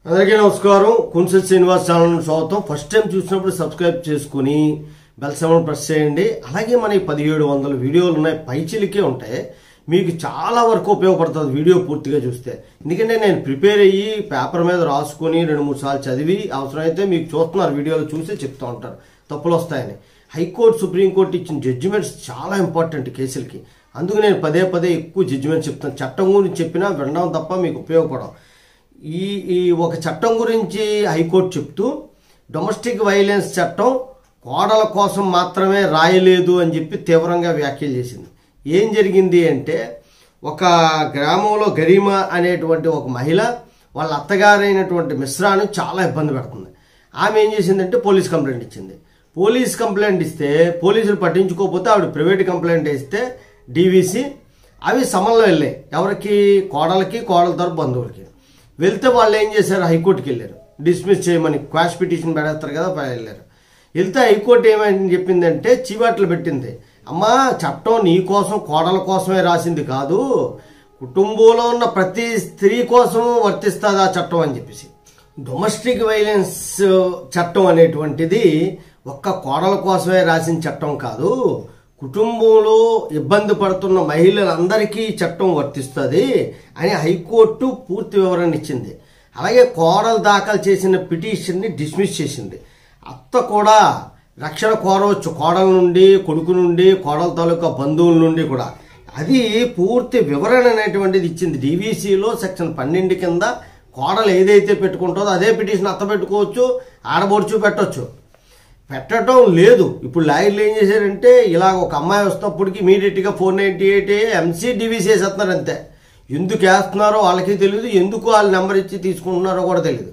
అందరికీ నమస్కారం. కుంసల్ శ్రీనివాస్ ఛానల్ స్వాగతం. ఫస్ట్ టైం చూసినప్పుడు సబ్స్క్రైబ్ చేసుకుని బెల్ సింబల్ ప్రెస్ చేయండి. అలాగే మన 1700 వీడియోలు ఉన్నాయి, పైచిలికే ఉంటాయి. మీకు చాలా వరకు ఉపయోగపడుతుంది వీడియో పూర్తిగా చూస్తే. ఎందుకంటే నేను ప్రిపేర్ అయ్యి పేపర్ మీద రాసుకొని 2-3 సార్లు చదివి అవసరమైతే మీకు చూస్తున్నారు, వీడియోలు చూసి చెప్తూ ఉంటారు తప్పులు వస్తాయని. హైకోర్టు, సుప్రీంకోర్టు ఇచ్చిన జడ్జిమెంట్స్ చాలా ఇంపార్టెంట్ కేసులకి. అందుకు నేను పదే ఎక్కువ జడ్జిమెంట్స్ చెప్తాను. చట్టం గురించి చెప్పినా వినడం తప్ప మీకు ఉపయోగపడవు. ఈ ఒక చట్టం గురించి హైకోర్టు చెప్తూ డొమెస్టిక్ వైలెన్స్ చట్టం కోడల కోసం మాత్రమే రాయలేదు అని చెప్పి తీవ్రంగా వ్యాఖ్యలు చేసింది. ఏం జరిగింది అంటే, ఒక గ్రామంలో గరీమా అనేటువంటి ఒక మహిళ వాళ్ళ అత్తగారైనటువంటి మిశ్రాను చాలా ఇబ్బంది పెడుతుంది. ఆమె ఏం చేసిందంటే పోలీస్ కంప్లైంట్ ఇచ్చింది. పోలీస్ కంప్లైంట్ ఇస్తే పోలీసులు పట్టించుకోకపోతే ఆవిడ ప్రైవేట్ కంప్లైంట్ ఇస్తే డీవీసీ అవి సమన్లో వెళ్ళాయి. ఎవరికి? కోడలకి, కోడల తరపు బంధువులకి. వెళ్తే వాళ్ళు ఏం చేశారు, హైకోర్టుకి వెళ్ళారు. డిస్మిస్ చేయమని క్వాష్ పిటిషన్ పెడతారు కదా, వెళ్ళారు. వెళ్తే హైకోర్టు ఏమని చెప్పిందంటే, చీవాట్లు పెట్టింది. అమ్మా, చట్టం నీ కోసం, కోడల కోసమే రాసింది కాదు, కుటుంబంలో ఉన్న ప్రతి స్త్రీ కోసం వర్తిస్తుంది ఆ చట్టం అని చెప్పేసి. డొమెస్టిక్ వైలెన్స్ చట్టం అనేటువంటిది ఒక్క కోడల కోసమే రాసిన చట్టం కాదు, కుటుంబంలో ఇబ్బంది పడుతున్న మహిళలందరికీ చట్టం వర్తిస్తుంది అని హైకోర్టు పూర్తి వివరణ ఇచ్చింది. అలాగే కోడలు దాఖలు చేసిన పిటిషన్ని డిస్మిస్ చేసింది. అత్త కూడా రక్షణ కోరవచ్చు, కోడల నుండి, కొడుకు నుండి, కోడల తాలూకా బంధువుల నుండి కూడా. అది పూర్తి వివరణ అనేటువంటిది ఇచ్చింది. డీవీసీలో సెక్షన్ 12 కింద కోడలు ఏదైతే పెట్టుకుంటుందో అదే పిటిషన్ అత్త పెట్టుకోవచ్చు, ఆడబొడుచు పెట్టడం లేదు. ఇప్పుడు లాయర్లు ఏం చేశారంటే, ఇలా ఒక అమ్మాయి వస్తున్నప్పటికి ఇమీడియట్గా 498 MC డీవీసీ వేసేస్తున్నారు అంతే. ఎందుకు వేస్తున్నారో వాళ్ళకి తెలియదు, ఎందుకు వాళ్ళ నెంబర్ ఇచ్చి తీసుకుంటున్నారో కూడా తెలియదు.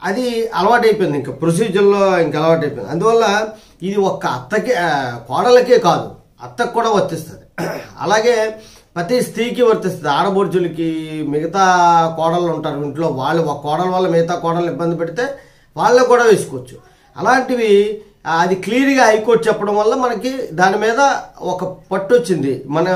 అది అలవాటైపోయింది, ఇంకా ప్రొసీజర్లో ఇంకా అలవాటైపోయింది. అందువల్ల ఇది ఒక్క అత్తకి, కోడలకే కాదు, అత్తకు కూడా వర్తిస్తుంది. అలాగే ప్రతి స్త్రీకి వర్తిస్తుంది. ఆడబొడుచులకి, మిగతా కోడళ్ళు ఉంటారు ఇంట్లో, వాళ్ళు ఒక కోడల వల్ల మిగతా కోడలు ఇబ్బంది పెడితే వాళ్ళకు కూడా వేసుకోవచ్చు. అలాంటివి అది క్లియర్గా హైకోర్టు చెప్పడం వల్ల మనకి దాని మీద ఒక పట్టు వచ్చింది. మన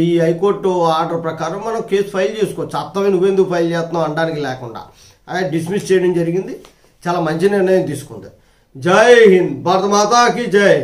ఈ హైకోర్టు ఆర్డర్ ప్రకారం మనం కేసు ఫైల్ చేసుకోవచ్చు. అత్తమే నువ్వెందుకు ఫైల్ చేస్తున్నావు అనడానికి లేకుండా అది డిస్మిస్ చేయడం జరిగింది. చాలా మంచి నిర్ణయం తీసుకుంది. జై హింద్, భారత మాతాకి జై.